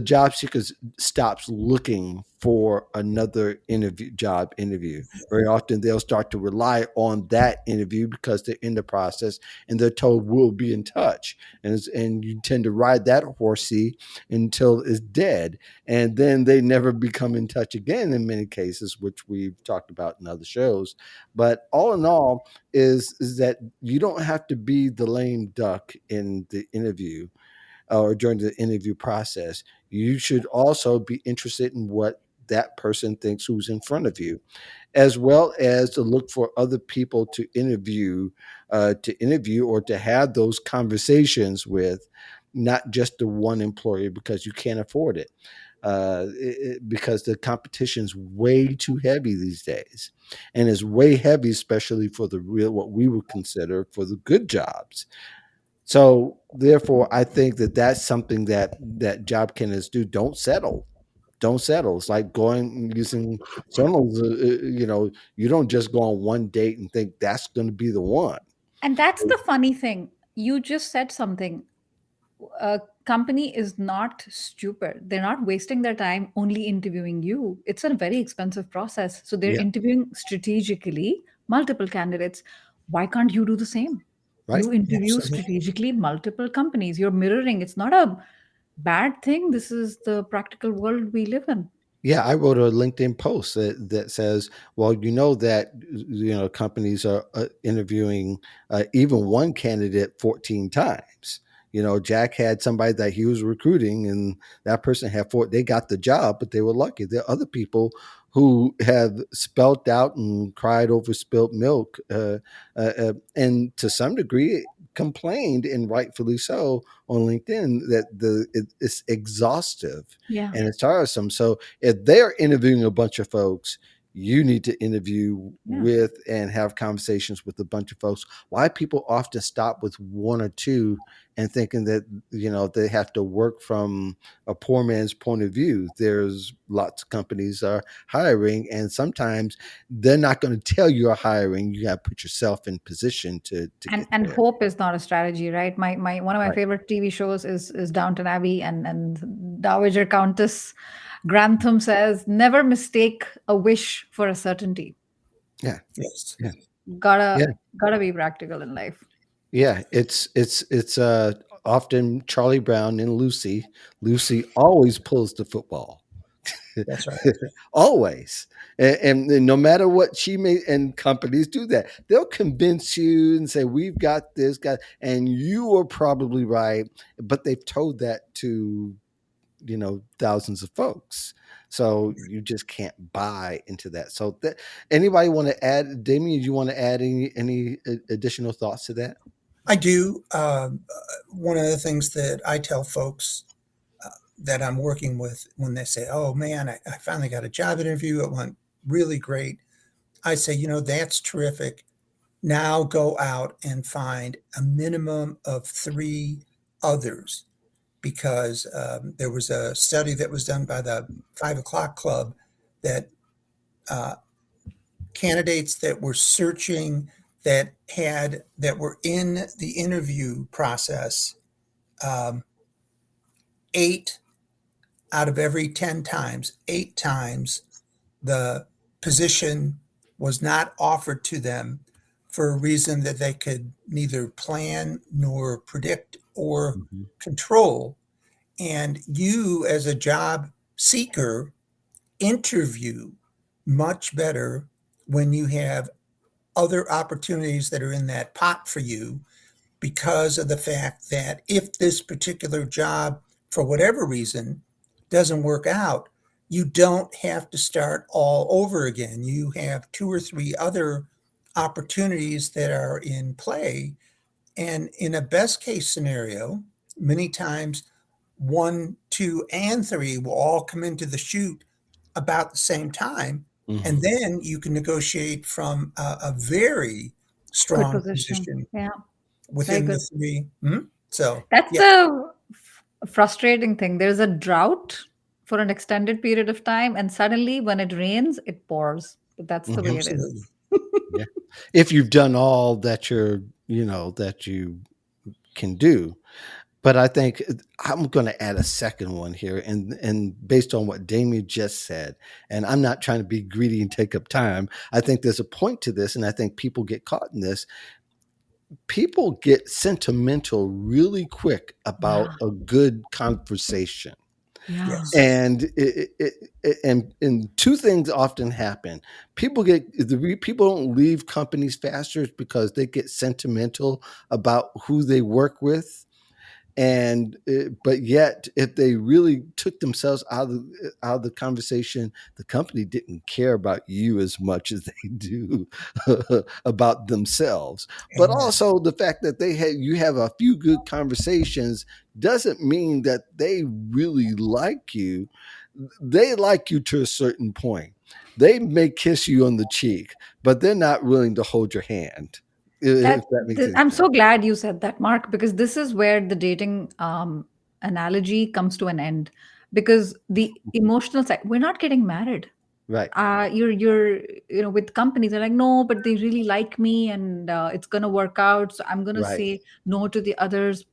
job seeker stops looking for another job interview. Very often they'll start to rely on that interview because they're in the process and they're told we'll be in touch. And you tend to ride that horsey until it's dead. And then they never become in touch again in many cases, which we've talked about in other shows. But all in all, is that you don't have to be the lame duck in the interview or during the interview process. You should also be interested in what that person thinks who's in front of you, as well as to look for other people to interview or to have those conversations with, not just the one employer because you can't afford it. Because the competition's way too heavy these days, and it's way heavy, especially for the real, what we would consider for the good jobs. So therefore, I think that that's something that job candidates do. Don't settle. Don't settle. It's like going using Sonal's. You don't just go on one date and think that's going to be the one. And that's the funny thing. You just said something. A company is not stupid. They're not wasting their time only interviewing you. It's a very expensive process. So they're Yeah. interviewing strategically multiple candidates. Why can't you do the same? Right. You interview Absolutely. strategically multiple companies. You're mirroring. It's not a bad thing. This is the practical world we live in. Yeah, I wrote a LinkedIn post that says, well, you know that companies are interviewing even one candidate 14 times. Jack had somebody that he was recruiting, and that person had four. They got the job, but they were lucky. There are other people who have spelt out and cried over spilt milk, and to some degree complained, and rightfully so, on LinkedIn that it's exhaustive Yeah. and it's tiresome. So if they're interviewing a bunch of folks, you need to interview Yeah. with and have conversations with a bunch of folks. Why people often stop with one or two and thinking that they have to work from a poor man's point of view. There's lots of companies are hiring, and sometimes they're not going to tell you are hiring. You got to put yourself in position to and get and there. hope is not a strategy, right? My one of my Right. favorite TV shows is Downton Abbey, and Dowager Countess Grantham says, never mistake a wish for a certainty. Yeah. Yes. Yeah. gotta Yeah. gotta be practical in life. Yeah, it's often Charlie Brown and Lucy. Lucy always pulls the football. That's right. Always. And no matter what she may, and companies do that. They'll convince you and say, we've got this guy, and you are probably right, but they've told that to, thousands of folks. So you just can't buy into that. So anybody want to add, Damien, do you want to add any additional thoughts to that? I do. One of the things that I tell folks that I'm working with when they say, "Oh man, I finally got a job interview. It went really great." I say, that's terrific. Now go out and find a minimum of three others, because there was a study that was done by the 5 o'clock club that uh, candidates that were searching, that were in the interview process, um, 8 out of every 10 times, 8 times, the position was not offered to them for a reason that they could neither plan nor predict or Mhm. control. And you, as a job seeker, interview much better when you have other opportunities that are in that pot for you, because of the fact that if this particular job, for whatever reason, doesn't work out, you don't have to start all over again. You have two or three other opportunities that are in play. And in a best case scenario, many times one, two, and three will all come into the chute about the same time. And Mhm. then you can negotiate from a very Good strong position. position Yeah, very within the good. three. Mhm. So, That's yeah, the frustrating thing. There's a drought for an extended period of time, and suddenly when it rains it pours. But that's the way Mhm. it is. absolutely. Yeah. If you've done all that that you can do. But I think I'm going to add a second one here, and based on what Damian just said, and I'm not trying to be greedy and take up time. I think there's a point to this, and I think people get caught in this. People get sentimental really quick about Yeah. a good conversation. Yeah. Yes. And and two things often happen. People don't leave companies faster because they get sentimental about who they work with, and but yet if they really took themselves out of the conversation, the company didn't care about you as much as they do about themselves. But Amen. also the fact that you have a few good conversations doesn't mean that they really like you. They like you to a certain point. They may kiss you on the cheek, but they're not willing to hold your hand, if that makes any I'm sense. so glad you said that, Mark, because this is where the dating analogy comes to an end. Because the emotional side, we're not getting married. Right. You're with companies, they're like, no, but they really like me, and it's gonna work out. So I'm gonna Right. say no to the others.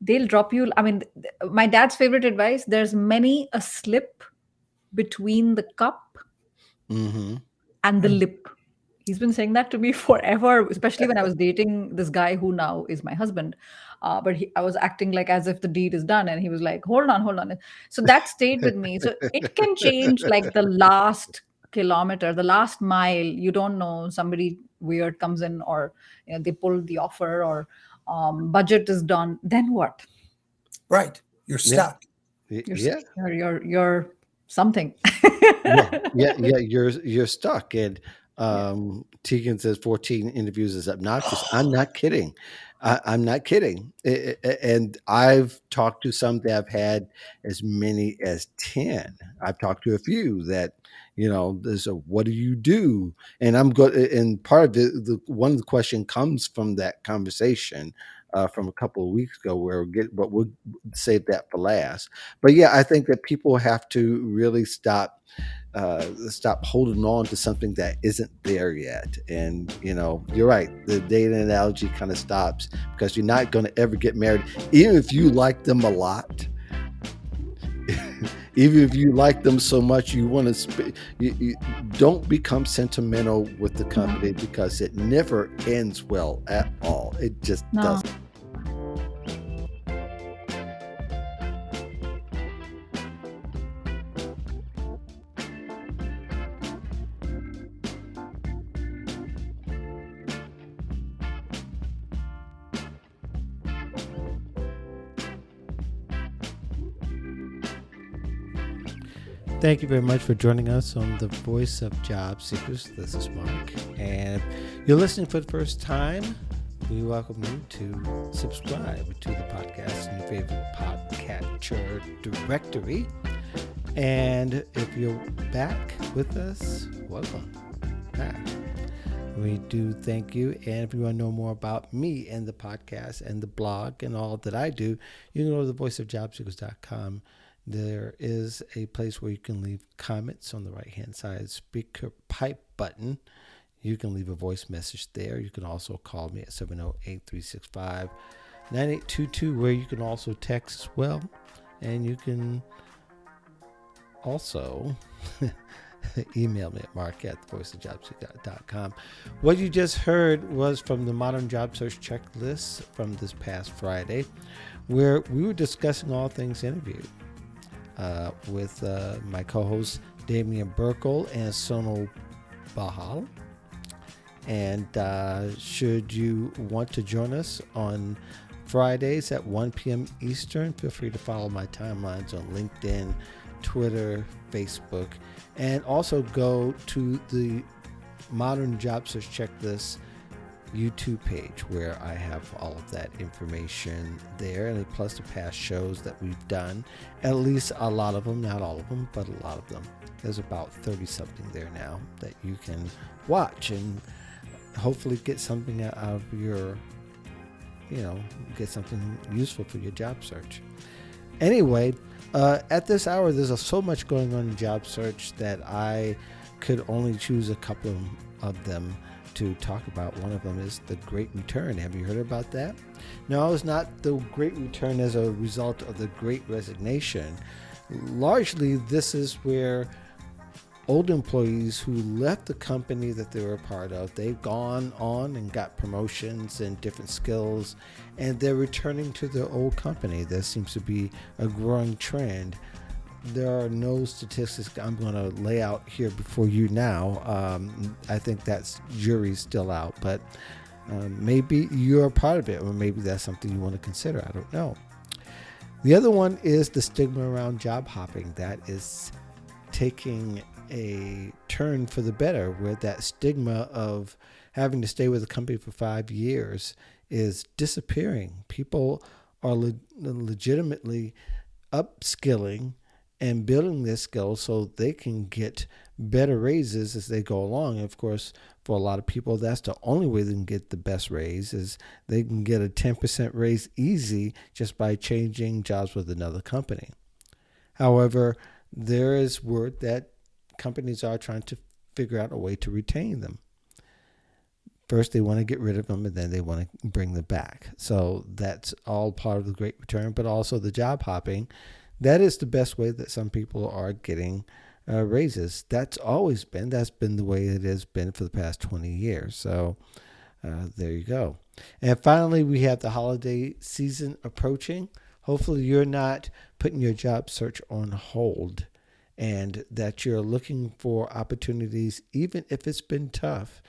They'll drop you. I mean, my dad's favorite advice: there's many a slip between the cup Hmm. and the lip. He's been saying that to me forever, especially when I was dating this guy who now is my husband. I was acting like as if the deed is done, and he was like, "Hold on, hold on." So that stayed with me. So it can change like the last kilometer, the last mile. You don't know, somebody weird comes in, or they pull the offer, or budget is done. Then what? Right. You're Yeah. stuck. You're Yeah. you're something. Yeah. You're stuck. And Yeah. Tegan says 14 interviews is obnoxious. I'm not kidding. I'm not kidding. And I've talked to some that have had as many as 10. I've talked to a few that, there's a what do you do? And I'm good. And part of it, one of the question comes from that conversation from a couple of weeks ago, but we'll save that for last. But yeah, I think that people have to really stop holding on to something that isn't there yet. And you're right, the dating analogy kind of stops because you're not going to ever get married, even if you like them a lot. Even if you like them so much, you want to you don't become sentimental with the No, company, because it never ends well at all. It just no. doesn't. Thank you very much for joining us on the Voice of Job Seekers. This is Mark, and if you're listening for the first time, we welcome you to subscribe to the podcast in your favorite podcatcher directory. And if you're back with us, welcome back. We do thank you. And if you want to know more about me and the podcast and the blog and all that I do, you can go to thevoiceofjobseekers.com. There is a place where you can leave comments on the right-hand side, speaker pipe button. You can leave a voice message there. You can also call me at 708-365-9822, where you can also text as well. And you can also email me at mark@thevoiceofjobseekers.com. What you just heard was from the Modern Job Search Checklist from this past Friday, where we were discussing all things interview with my co-hosts Damian Birkel and Sonal Bahl. And should you want to join us on Fridays at 1 p.m. Eastern, feel free to follow my timelines on LinkedIn, Twitter, Facebook, and also go to the Modern Job Search Checklist YouTube page, where I have all of that information there, and plus the past shows that we've done, at least a lot of them, not all of them, but a lot of them. There's about 30 something there now that you can watch and hopefully get something out of your, get something useful for your job search. Anyway, at this hour, there's so much going on in job search that I could only choose a couple of them to talk about. One of them is the Great Return. Have you heard about that? No, it's not the Great Return as a result of the Great Resignation. Largely, this is where old employees who left the company that they were a part of, they've gone on and got promotions and different skills, and they're returning to their old company. There seems to be a growing trend. There are no statistics I'm going to lay out here before you now. I think that's jury's still out, but maybe you're a part of it, or maybe that's something you want to consider. I don't know. The other one is the stigma around job hopping. That is taking a turn for the better, where that stigma of having to stay with a company for 5 years is disappearing. People are legitimately upskilling and building their skills so they can get better raises as they go along. And of course, for a lot of people, that's the only way they can get the best raise, is they can get a 10% raise easy just by changing jobs with another company. However, there is word that companies are trying to figure out a way to retain them. First, they want to get rid of them, and then they want to bring them back. So that's all part of the Great Return, but also the job hopping. That is the best way that some people are getting raises. That's been the way it has been for the past 20 years. So there you go. And finally, we have the holiday season approaching. Hopefully you're not putting your job search on hold, and that you're looking for opportunities, even if it's been tough.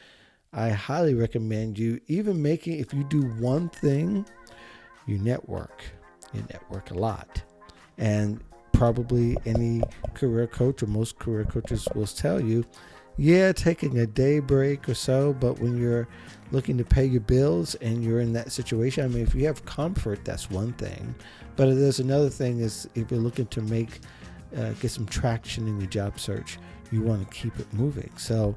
I highly recommend you, if you do one thing, you network a lot. And probably any career coach, or most career coaches, will tell you, taking a day break or so, but when you're looking to pay your bills and you're in that situation, I mean, if you have comfort, that's one thing. But there's another thing, is if you're looking to get some traction in your job search, you want to keep it moving. So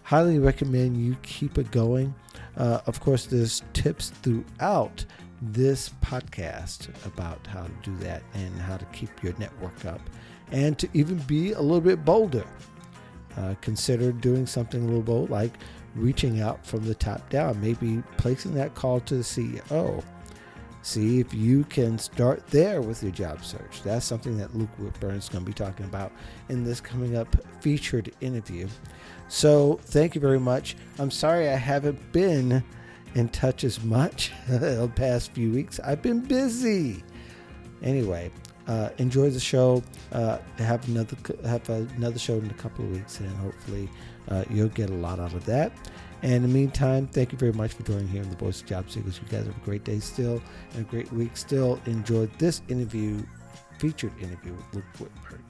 highly recommend you keep it going. Of course, there's tips throughout this podcast about how to do that and how to keep your network up, and to even be a little bit bolder. Consider doing something a little bold, like reaching out from the top down, maybe placing that call to the CEO. See if you can start there with your job search. That's something that Luke Whitburn is going to be talking about in this coming up featured interview. So thank you very much. I'm sorry I haven't been in touch as much the past few weeks. I've been busy. Anyway, enjoy the show. Have another show in a couple of weeks, and hopefully you'll get a lot out of that. And in the meantime, thank you very much for joining here in the Voice of Job Seekers. You guys have a great day still, and a great week still. Enjoy this featured interview with Luke Whitburn.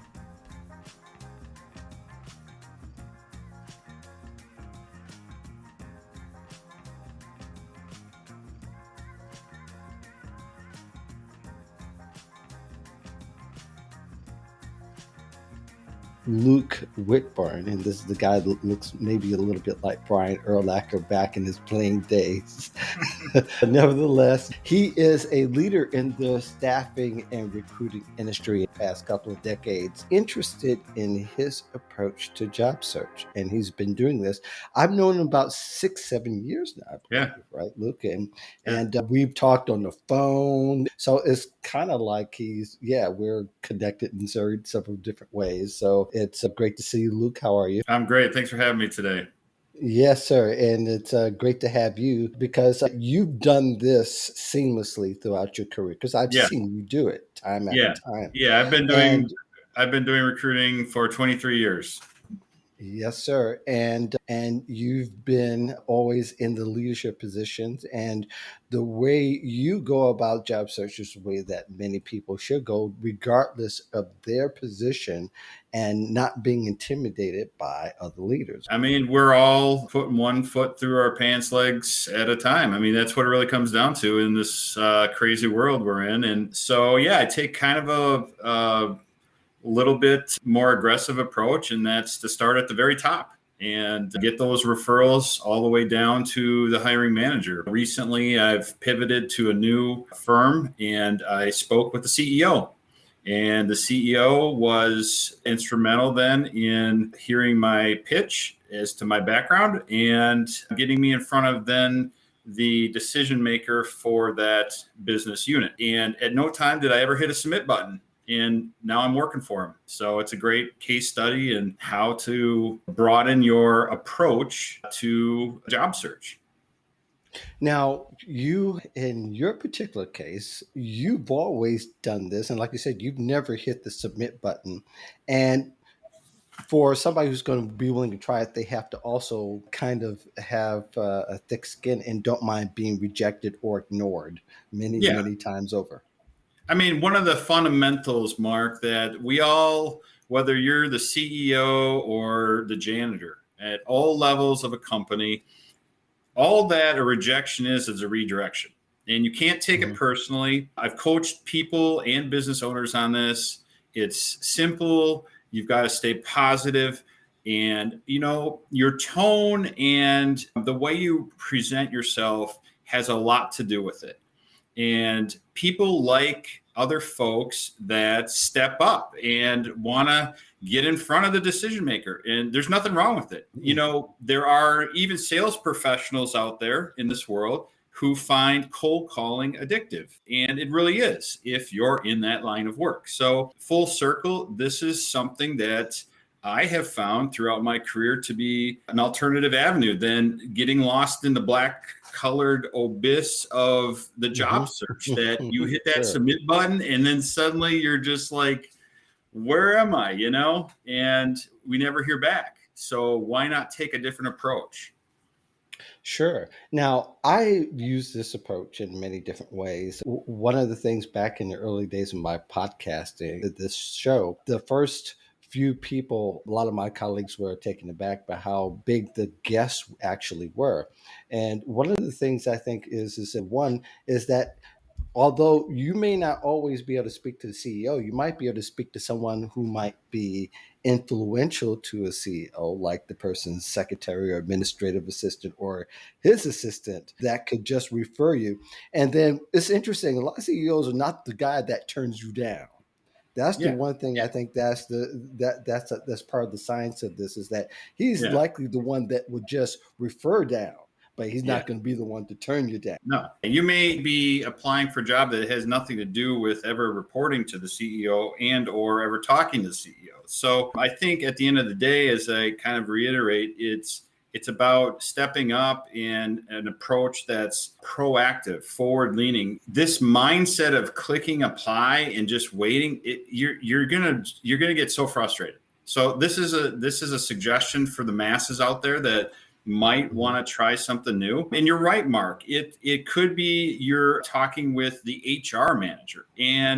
Luke Whitburn, and this is the guy that looks maybe a little bit like Brian Urlacher back in his playing days. Nevertheless, he is a leader in the staffing and recruiting industry in the past couple of decades, interested in his approach to job search. And he's been doing this. I've known him about 6-7 years now, I believe, right, Luke? And we've talked on the phone. So it's kind of like we're connected in several different ways. So it's great to see you, Luke. How are you? I'm great. Thanks for having me today. Yes, sir. And it's great to have you, because you've done this seamlessly throughout your career, because I've seen you do it time after time. Yeah, I've been doing recruiting for 23 years. Yes, sir. And you've been always in the leadership positions, and the way you go about job search is the way that many people should go, regardless of their position, and not being intimidated by other leaders. I mean, we're all putting one foot through our pants legs at a time. I mean, that's what it really comes down to in this crazy world we're in. And so, I take kind of a little bit more aggressive approach, and that's to start at the very top and get those referrals all the way down to the hiring manager. Recently, I've pivoted to a new firm, and I spoke with the CEO. And the CEO was instrumental then in hearing my pitch as to my background and getting me in front of then the decision maker for that business unit. And at no time did I ever hit a submit button. And now I'm working for him. So it's a great case study in how to broaden your approach to job search. Now, you, in your particular case, you've always done this. And like you said, you've never hit the submit button. And for somebody who's going to be willing to try it, they have to also kind of have a thick skin and don't mind being rejected or ignored many times over. I mean, one of the fundamentals, Mark, that we all, whether you're the CEO or the janitor at all levels of a company, all that a rejection is a redirection. And you can't take it personally. I've coached people and business owners on this. It's simple. You've got to stay positive. And, you know, your tone and the way you present yourself has a lot to do with it. And people like other folks that step up and want to get in front of the decision maker. And there's nothing wrong with it. You know, there are even sales professionals out there in this world who find cold calling addictive. And it really is if you're in that line of work. So full circle, this is something that I have found throughout my career to be an alternative avenue than getting lost in the black colored abyss of the job search, that you hit that submit button and then suddenly you're just like, where am I, you know? And we never hear back. So why not take a different approach? Sure. Now, I use this approach in many different ways. One of the things back in the early days of my podcasting, this show, the first few people, a lot of my colleagues were taken aback by how big the guests actually were. And one of the things I think is that one is that although you may not always be able to speak to the CEO, you might be able to speak to someone who might be influential to a CEO, like the person's secretary or administrative assistant or his assistant that could just refer you. And then it's interesting, a lot of CEOs are not the guy that turns you down. That's the one thing I think that's part of the science of this, is that he's likely the one that would just refer down, but he's not going to be the one to turn you down. No, you may be applying for a job that has nothing to do with ever reporting to the CEO and or ever talking to the CEO. So I think at the end of the day, as I kind of reiterate, it's about stepping up in an approach that's proactive, forward-leaning. This mindset of clicking apply and just waiting, you're gonna get so frustrated. So this is a suggestion for the masses out there that might want to try something new. And you're right, Mark. It could be you're talking with the HR manager,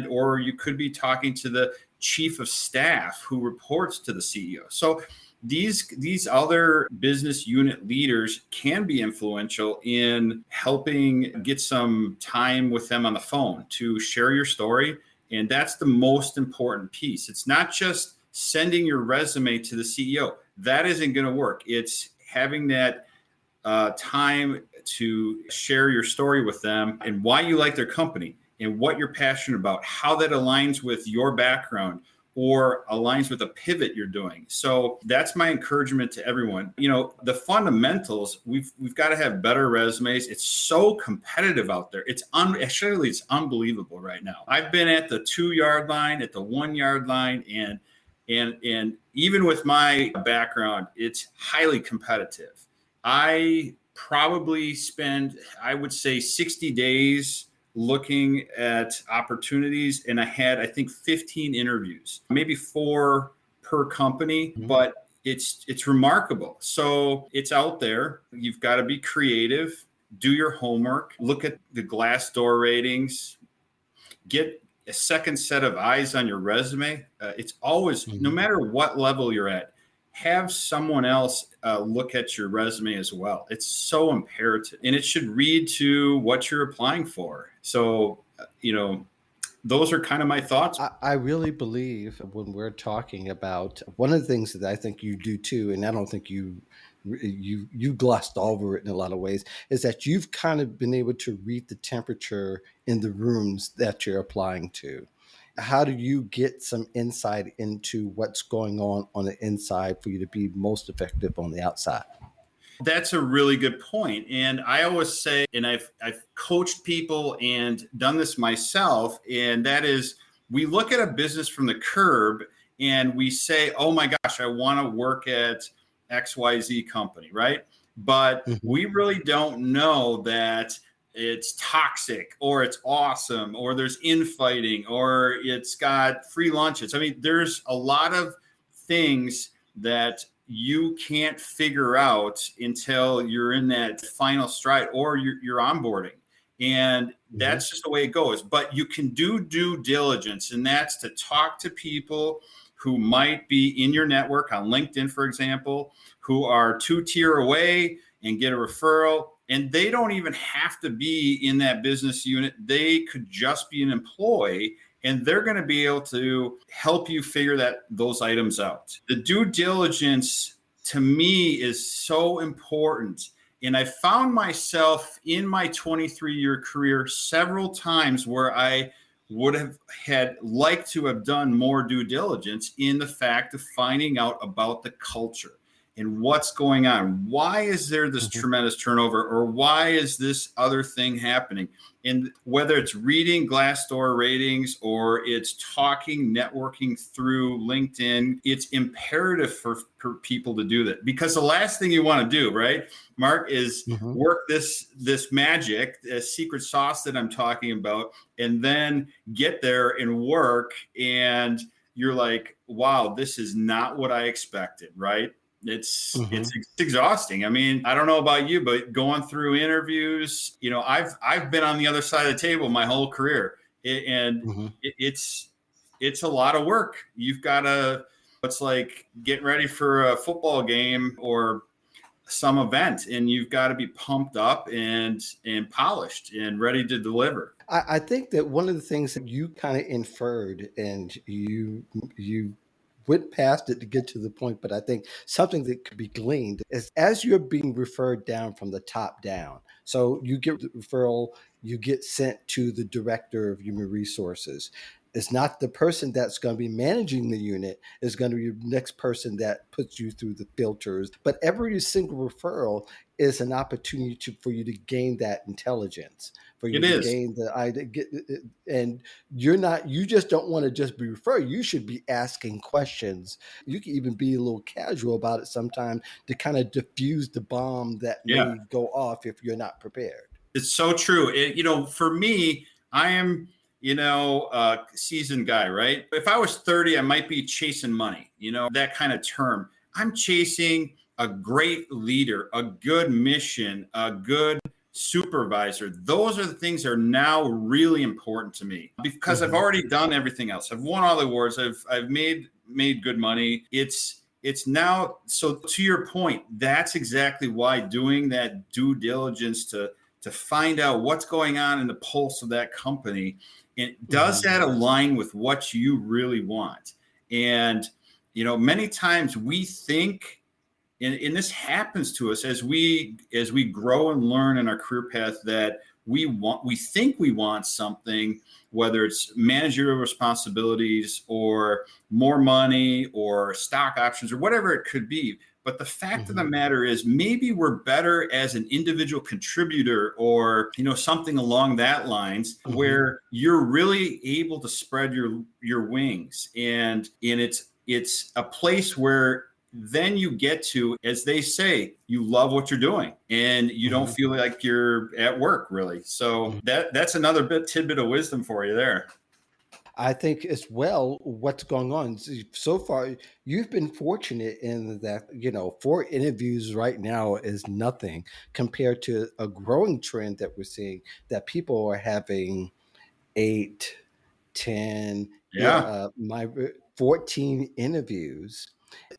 or you could be talking to the chief of staff who reports to the CEO. So these other business unit leaders can be influential in helping get some time with them on the phone to share your story. And that's the most important piece. It's not just sending your resume to the CEO. That isn't going to work. It's having that time to share your story with them and why you like their company and what you're passionate about, how that aligns with your background or aligns with a pivot you're doing. So that's my encouragement to everyone. You know, the fundamentals, we've got to have better resumes. It's so competitive out there. It's unbelievable right now. I've been at the 2-yard line, at the 1-yard line, and even with my background, it's highly competitive. I probably spend, I would say, 60 days looking at opportunities, and I had, I think, 15 interviews, maybe 4 per company, but it's remarkable. So it's out there. You've got to be creative, do your homework, look at the Glassdoor ratings, get a second set of eyes on your resume. It's always, no matter what level you're at, have someone else look at your resume as well. It's so imperative, and it should read to what you're applying for. So, you know, those are kind of my thoughts. I really believe when we're talking about one of the things that I think you do too, and I don't think you glossed over it in a lot of ways, is that you've kind of been able to read the temperature in the rooms that you're applying to. how do you get some insight into what's going on the inside for you to be most effective on the outside? That's a really good point. And I always say, and I've coached people and done this myself, and that is, we look at a business from the curb and we say, oh my gosh, I want to work at XYZ company, right? But we really don't know that it's toxic or it's awesome or there's infighting or it's got free lunches. I mean, there's a lot of things that you can't figure out until you're in that final stride or you're onboarding. And that's just the way it goes. But you can do due diligence, and that's to talk to people who might be in your network on LinkedIn, for example, who are 2-tier away and get a referral. And they don't even have to be in that business unit. They could just be an employee, and they're going to be able to help you figure those items out. The due diligence to me is so important. And I found myself in my 23-year career several times where I would have liked to have done more due diligence in the fact of finding out about the culture and what's going on. Why is there this tremendous turnover, or why is this other thing happening? And whether it's reading Glassdoor ratings or it's talking, networking through LinkedIn, it's imperative for people to do that, because the last thing you want to do, right, Mark, is work this magic, this secret sauce that I'm talking about, and then get there and work, and you're like, wow, this is not what I expected, right? It's exhausting. I mean, I don't know about you, but going through interviews, you know, I've been on the other side of the table my whole career, and it's a lot of work. You've got to, it's like getting ready for a football game or some event, and you've got to be pumped up and polished and ready to deliver. I think that one of the things that you kind of inferred, and you went past it to get to the point, but I think something that could be gleaned is as you're being referred down from the top down. So you get the referral, you get sent to the director of human resources. It's not the person that's going to be managing the unit, is going to be the next person that puts you through the filters. But every single referral is an opportunity for you to gain that intelligence, for you to gain the idea. And you just don't want to just be referred. You should be asking questions. You can even be a little casual about it sometimes to kind of diffuse the bomb that may go off if you're not prepared. It's so true. For me, I am, a seasoned guy, right? If I was 30, I might be chasing money, that kind of term. I'm chasing a great leader, a good mission, a good supervisor. Those are the things that are now really important to me, because I've already done everything else. I've won all the awards. I've made good money. It's now, so to your point, that's exactly why doing that due diligence to find out what's going on in the pulse of that company, and does that align with what you really want? And many times we think, and this happens to us as we grow and learn in our career path, that we think we want something, whether it's managerial responsibilities or more money or stock options or whatever it could be. But the fact of the matter is, maybe we're better as an individual contributor or, something along that lines, where you're really able to spread your wings. And it's a place where then you get to, as they say, you love what you're doing and you don't feel like you're at work, really. So that's another tidbit of wisdom for you there. I think as well, what's going on so far, you've been fortunate in that, 4 interviews right now is nothing compared to a growing trend that we're seeing, that people are having 8, 10, my 14 interviews.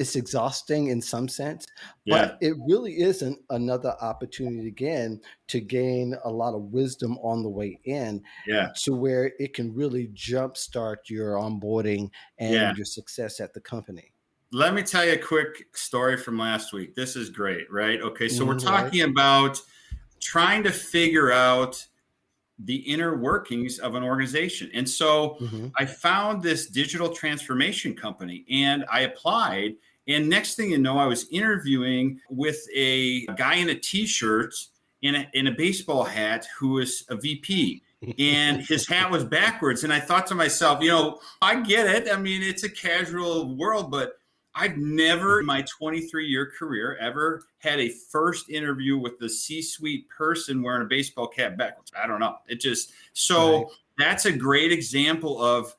It's exhausting in some sense, but it really isn't another opportunity again to gain a lot of wisdom on the way in, to where it can really jumpstart your onboarding and your success at the company. Let me tell you a quick story from last week. This is great, right? Okay, so we're talking about trying to figure out the inner workings of an organization. And so Mm-hmm. I found this digital transformation company and I applied. And next thing you know, I was interviewing with a guy in a t-shirt in a baseball hat who was a VP. And his hat was backwards. And I thought to myself, I get it. I mean, it's a casual world, but I've never in my 23-year career ever had a first interview with the C-suite person wearing a baseball cap backwards. I don't know. Right. That's a great example of,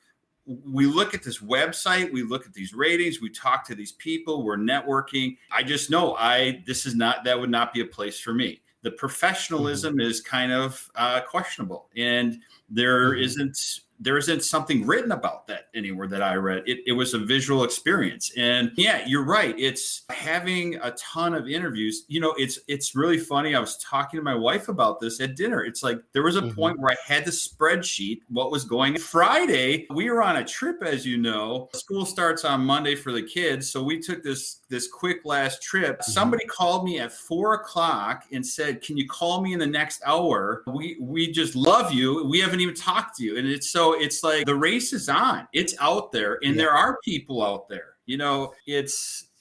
we look at this website, we look at these ratings, we talk to these people, we're networking. I just know that would not be a place for me. The professionalism is kind of questionable, and there isn't something written about that anywhere that I read. It was a visual experience. And yeah, you're right. It's having a ton of interviews. It's really funny. I was talking to my wife about this at dinner. It's like there was a point where I had to spreadsheet what was going on. Friday, we were on a trip, as you know. School starts on Monday for the kids. So we took this quick last trip. Somebody called me at 4:00 and said, "Can you call me in the next hour? We just love you. We haven't even talked to you." And it's like the race is on. It's out there, and there are people out there.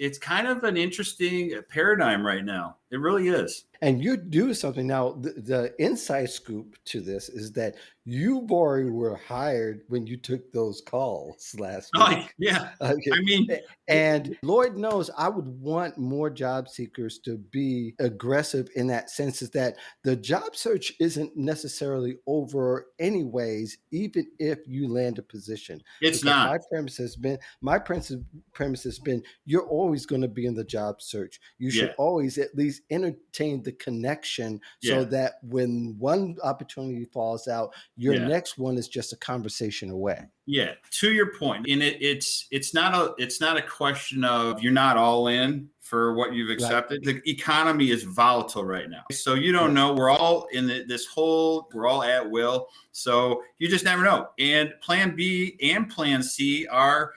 It's kind of an interesting paradigm right now. It really is. And you do something now. The inside scoop to this is that you already were hired when you took those calls last week. Oh, yeah. Okay. I mean, And Lord knows I would want more job seekers to be aggressive in that sense, is that the job search isn't necessarily over anyways, even if you land a position. It's Because not. my premise has been you're always going to be in the job search. You should always at least entertain the connection so that when one opportunity falls out, your next one is just a conversation away. Yeah, to your point, and it's not a question of you're not all in for what you've accepted. Right. The economy is volatile right now, so you don't know. We're all in we're all at will, so you just never know. And Plan B and Plan C are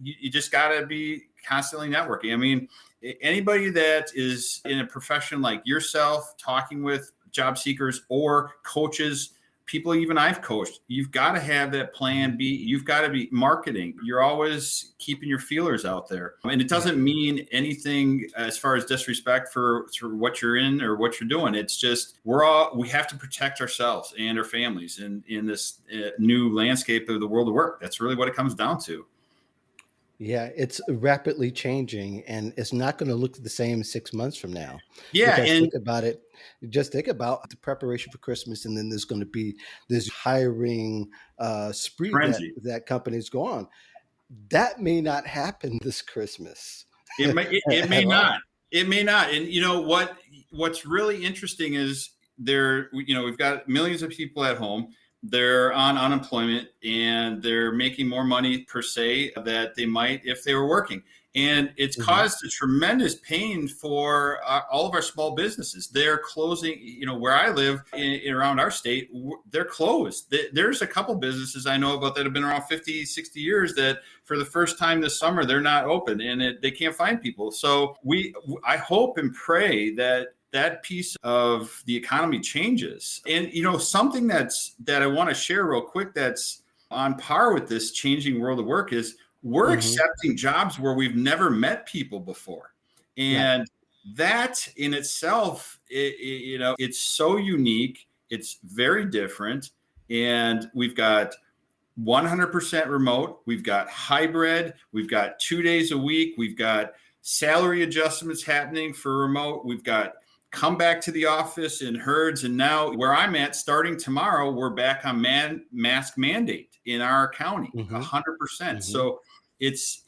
you just got to be constantly networking. I mean, anybody that is in a profession like yourself, talking with job seekers or coaches, people even I've coached, you've got to have that plan B. You've got to be marketing. You're always keeping your feelers out there. And it doesn't mean anything as far as disrespect for what you're in or what you're doing. It's just we have to protect ourselves and our families in this new landscape of the world of work. That's really what it comes down to. Yeah, it's rapidly changing, and it's not going to look the same 6 months from now. Yeah, because and think about it. Just think about the preparation for Christmas, and then there's going to be this hiring spree that companies go on. That may not happen this Christmas. It may not. It may not. And you know what's really interesting is we've got millions of people at home. They're on unemployment and they're making more money per se that they might if they were working. And it's caused a tremendous pain for all of our small businesses. They're closing, where I live around our state, they're closed. There's a couple businesses I know about that have been around 50, 60 years that for the first time this summer, they're not open and they can't find people. So I hope and pray that piece of the economy changes. And, something that I want to share real quick that's on par with this changing world of work is we're accepting jobs where we've never met people before. And that in itself, it's so unique. It's very different. And we've got 100% remote. We've got hybrid. We've got 2 days a week. We've got salary adjustments happening for remote. We've got come back to the office in herds. And now where I'm at, starting tomorrow, we're back on mask mandate in our county, 100%. So it's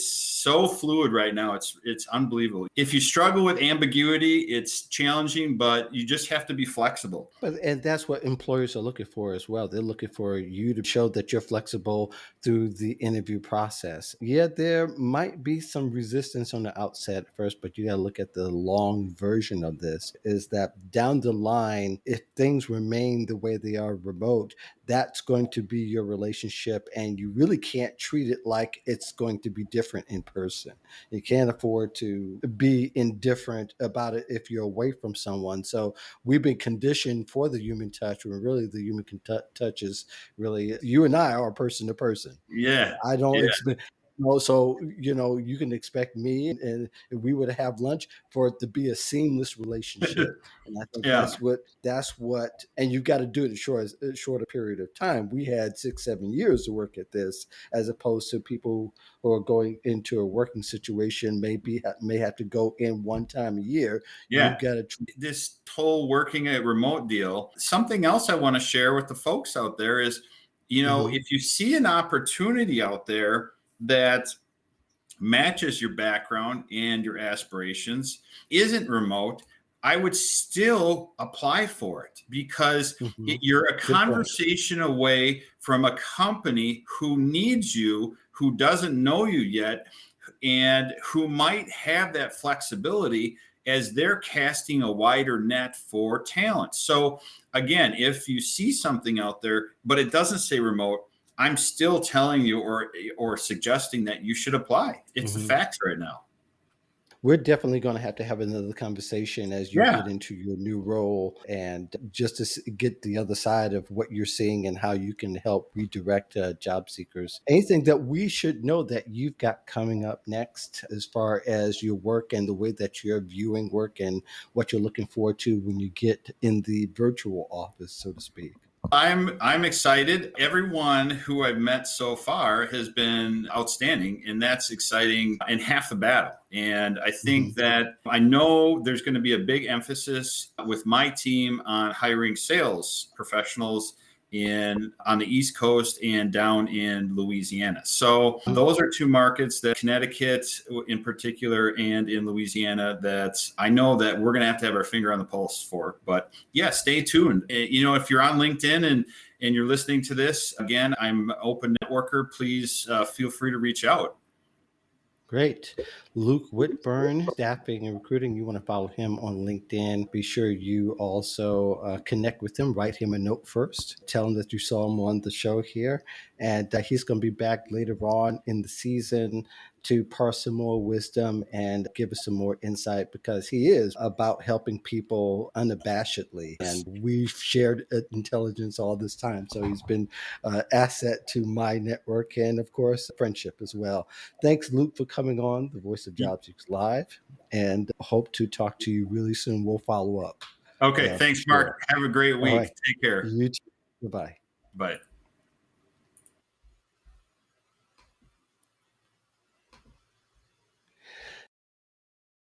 so fluid right now. It's unbelievable. If you struggle with ambiguity, it's challenging, but you just have to be flexible. And that's what employers are looking for as well. They're looking for you to show that you're flexible through the interview process. Yeah, there might be some resistance on the outset first, but you got to look at the long version of this is that down the line, if things remain the way they are remote, that's going to be your relationship, and you really can't treat it like it's going to be different in person. You can't afford to be indifferent about it if you're away from someone. So we've been conditioned for the human touch, when really the human touch is really you and I are person to person. Yeah. I don't Yeah. expect. So you can expect me, and we would have lunch for it to be a seamless relationship. And I think Yeah. that's what, and you've got to do it in a shorter period of time. We had 6-7 years to work at this, as opposed to people who are going into a working situation may have to go in one time a year. Yeah. You've got to. This whole working a remote deal. Something else I want to share with the folks out there is, if you see an opportunity out there that matches your background and your aspirations, isn't remote, I would still apply for it, because you're a conversation away from a company who needs you, who doesn't know you yet, and who might have that flexibility as they're casting a wider net for talent. So again, if you see something out there, but it doesn't say remote, I'm still telling you or suggesting that you should apply. It's the facts right now. We're definitely going to have another conversation as you get into your new role, and just to get the other side of what you're seeing and how you can help redirect job seekers. Anything that we should know that you've got coming up next as far as your work and the way that you're viewing work and what you're looking forward to when you get in the virtual office, so to speak? I'm excited. Everyone who I've met so far has been outstanding, and that's exciting and half the battle. And I think that I know there's going to be a big emphasis with my team on hiring sales professionals on the East Coast and down in Louisiana. So those are two markets, that Connecticut in particular and in Louisiana, that I know that we're going to have our finger on the pulse for. But yeah, stay tuned. If you're on LinkedIn and you're listening to this, again, I'm an open networker. Please feel free to reach out. Great. Luke Whitburn, staffing and recruiting. You want to follow him on LinkedIn. Be sure you also connect with him. Write him a note first. Tell him that you saw him on the show here. And he's going to be back later on in the season to parse some more wisdom and give us some more insight, because he is about helping people unabashedly. And we've shared intelligence all this time. So he's been an asset to my network and, of course, friendship as well. Thanks, Luke, for coming on the Voice of Job Seekers Live, and hope to talk to you really soon. We'll follow up. Okay. Thanks, Mark. Have a great week. Right. Take care. You too. Bye-bye. Bye.